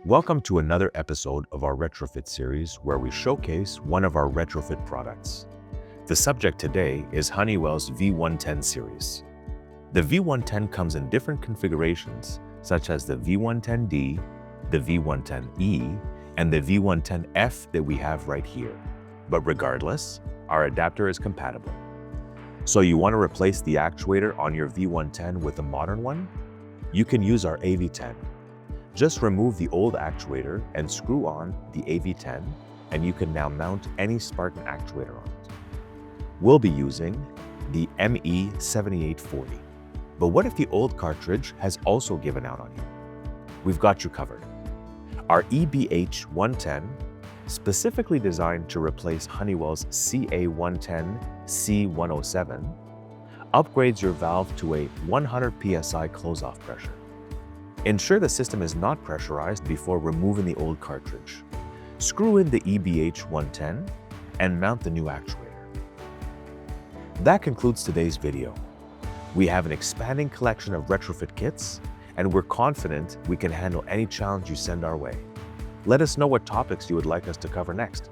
Welcome to another episode of our retrofit series where we showcase one of our retrofit products. The subject today is Honeywell's V110 series. The V110 comes in different configurations such as the V110D, the V110E, and the V110F that we have right here. But regardless, our adapter is compatible. So you want to replace the actuator on your V110 with a modern one? You can use our AV10. Just remove the old actuator and screw on the AV10, and you can now mount any Spartan actuator on it. We'll be using the ME7840. But what if the old cartridge has also given out on you? We've got you covered. Our EBH110, specifically designed to replace Honeywell's CA110 C107, upgrades your valve to a 100 psi close-off pressure. Ensure the system is not pressurized before removing the old cartridge. Screw in the EBH110 and mount the new actuator. That concludes today's video. We have an expanding collection of retrofit kits, and we're confident we can handle any challenge you send our way. Let us know what topics you would like us to cover next.